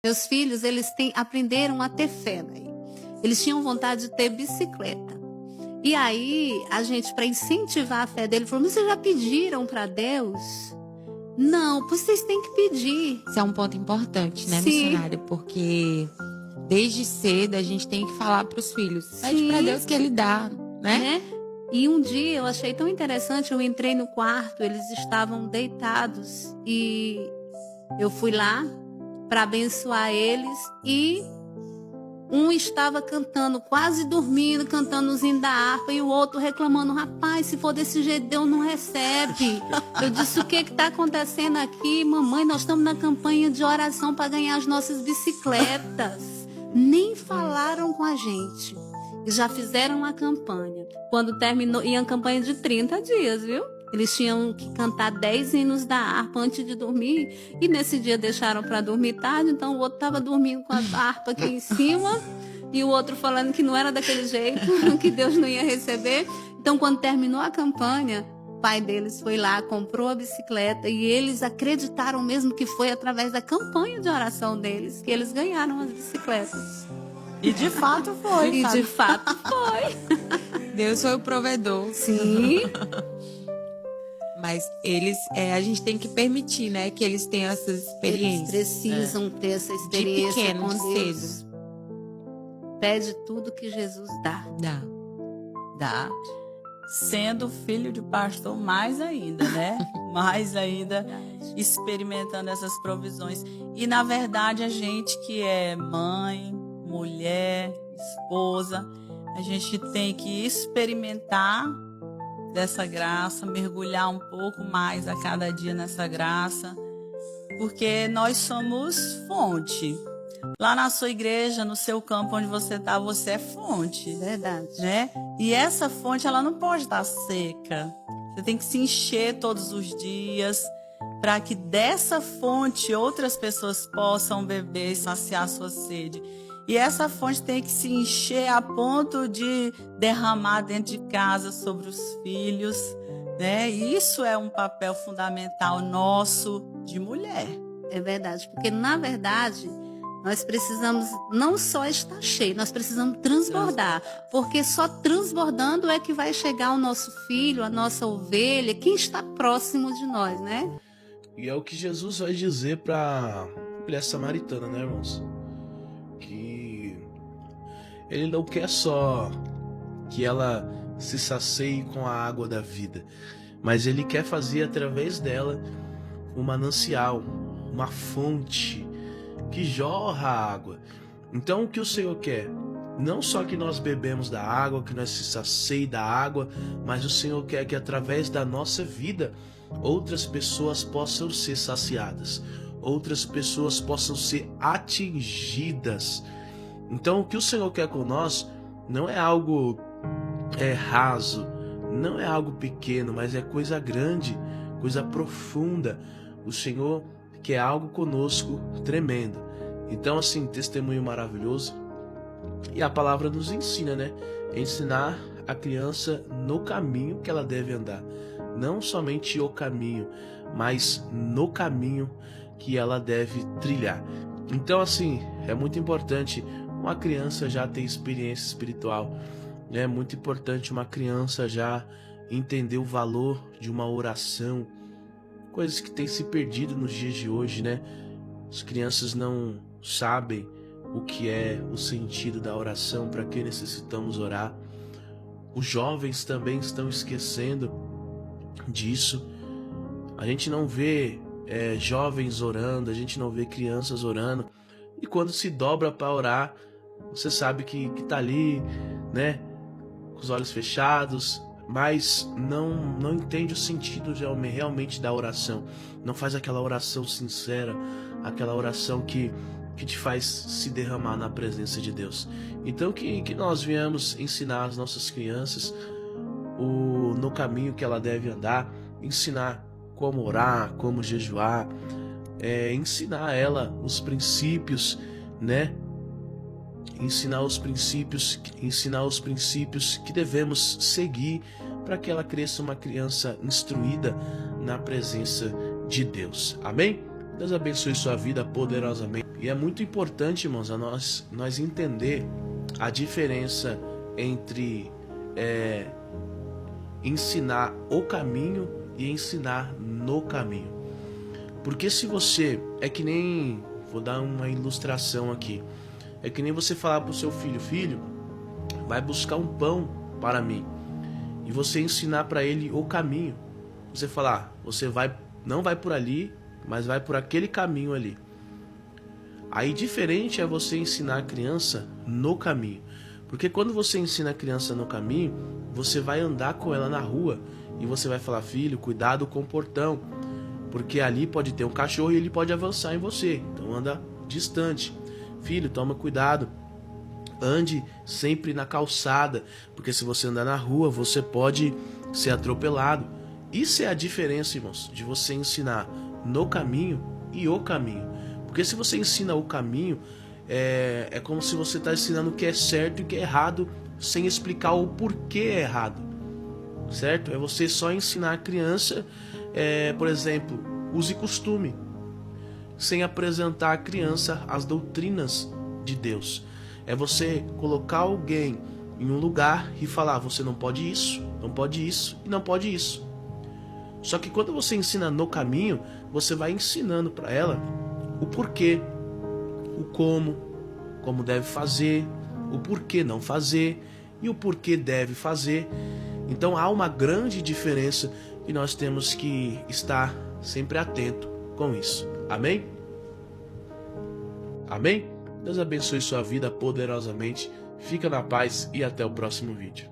Meus filhos, aprenderam a ter fé daí. Eles tinham vontade de ter bicicleta. E aí, a gente, para incentivar a fé dele, falou: mas vocês já pediram para Deus? Não, vocês têm que pedir. Isso é um ponto importante, né, Sim. missionária? Porque desde cedo a gente tem que falar para os filhos. Pede Sim. para Deus que Ele dá, né? E um dia eu achei tão interessante, eu entrei no quarto, eles estavam deitados e eu fui lá para abençoar eles e um estava cantando, quase dormindo, cantando os hinos da harpa, e o outro reclamando: rapaz, se for desse jeito, Deus não recebe. Eu disse: o que está acontecendo aqui? Mamãe, nós estamos na campanha de oração para ganhar as nossas bicicletas. Nem falaram com a gente. E já fizeram a campanha. Quando terminou, e a campanha de 30 dias, viu? Eles tinham que cantar 10 hinos da harpa antes de dormir. E nesse dia deixaram para dormir tarde. Então o outro estava dormindo com a harpa aqui em cima. E o outro falando que não era daquele jeito, que Deus não ia receber. Então quando terminou a campanha, o pai deles foi lá, comprou a bicicleta. E eles acreditaram mesmo que foi através da campanha de oração deles que eles ganharam as bicicletas. E de fato foi. E de fato foi. Deus foi o provedor. Sim. Mas a gente tem que permitir, né, que eles tenham essas experiências. Eles precisam ter essa experiência de pequeno, com de Deus. cedo. Pede tudo que Jesus dá. Dá. Sendo filho de pastor, mais ainda, né? Mais ainda experimentando essas provisões. E, na verdade, a gente que é mãe, mulher, esposa, a gente tem que experimentar dessa graça, mergulhar um pouco mais a cada dia nessa graça, porque nós somos fonte. Lá na sua igreja, no seu campo onde você está, você é fonte. Verdade. Né? E essa fonte, ela não pode estar seca. Você tem que se encher todos os dias para que dessa fonte outras pessoas possam beber e saciar sua sede. E essa fonte tem que se encher a ponto de derramar dentro de casa sobre os filhos, né? E isso é um papel fundamental nosso de mulher. É verdade, porque na verdade nós precisamos não só estar cheio, nós precisamos transbordar, porque só transbordando é que vai chegar o nosso filho, a nossa ovelha, quem está próximo de nós, né? E é o que Jesus vai dizer para a mulher samaritana, né, irmãos? Que ele não quer só que ela se sacie com a água da vida, mas ele quer fazer através dela um manancial, uma fonte que jorra a água. Então o que o Senhor quer? Não só que nós bebemos da água, que nós se sacie da água, mas o Senhor quer que através da nossa vida outras pessoas possam ser saciadas, outras pessoas possam ser atingidas. Então o que o Senhor quer com nós não é algo raso, não é algo pequeno, mas é coisa grande, coisa profunda. O Senhor quer algo conosco tremendo. Então assim, testemunho maravilhoso. E a palavra nos ensina, né? Ensinar a criança no caminho que ela deve andar. Não somente o caminho, mas no caminho que ela deve trilhar. Então assim, é muito importante uma criança já ter experiência espiritual. É muito importante uma criança já entender o valor de uma oração. Coisas que têm se perdido nos dias de hoje, né? As crianças não sabem o que é o sentido da oração, para que necessitamos orar. Os jovens também estão esquecendo disso. A gente não vê jovens orando, a gente não vê crianças orando. E quando se dobra para orar, você sabe que tá ali, né, com os olhos fechados, mas não entende o sentido realmente da oração. Não faz aquela oração sincera, aquela oração que te faz se derramar na presença de Deus. Então que nós viemos ensinar as nossas crianças no caminho que ela deve andar, ensinar como orar, como jejuar, ensinar a ela os princípios, né? Ensinar os princípios que devemos seguir para que ela cresça uma criança instruída na presença de Deus. Amém? Deus abençoe sua vida poderosamente. E é muito importante, irmãos, a nós entender a diferença entre ensinar o caminho e ensinar no caminho. Porque se você, é que nem, vou dar uma ilustração aqui, é que nem você falar para o seu filho: filho, vai buscar um pão para mim, e você ensinar para ele o caminho. Você falar: você não vai por ali, mas vai por aquele caminho ali. Aí diferente é você ensinar a criança no caminho. Porque quando você ensina a criança no caminho, você vai andar com ela na rua e você vai falar: filho, cuidado com o portão, porque ali pode ter um cachorro e ele pode avançar em você, então anda distante. Filho, toma cuidado, ande sempre na calçada, porque se você andar na rua, você pode ser atropelado. Isso é a diferença, irmãos, de você ensinar no caminho e o caminho. Porque se você ensina o caminho, é como se você está ensinando o que é certo e o que é errado, sem explicar o porquê é errado, certo? É você só ensinar a criança, por exemplo, use costume, sem apresentar à criança as doutrinas de Deus. É você colocar alguém em um lugar e falar: você não pode isso, não pode isso e não pode isso. Só que quando você ensina no caminho, você vai ensinando para ela o porquê, o como deve fazer, o porquê não fazer e o porquê deve fazer. Então há uma grande diferença e nós temos que estar sempre atento com isso. Amém? Amém? Deus abençoe sua vida poderosamente. Fica na paz e até o próximo vídeo.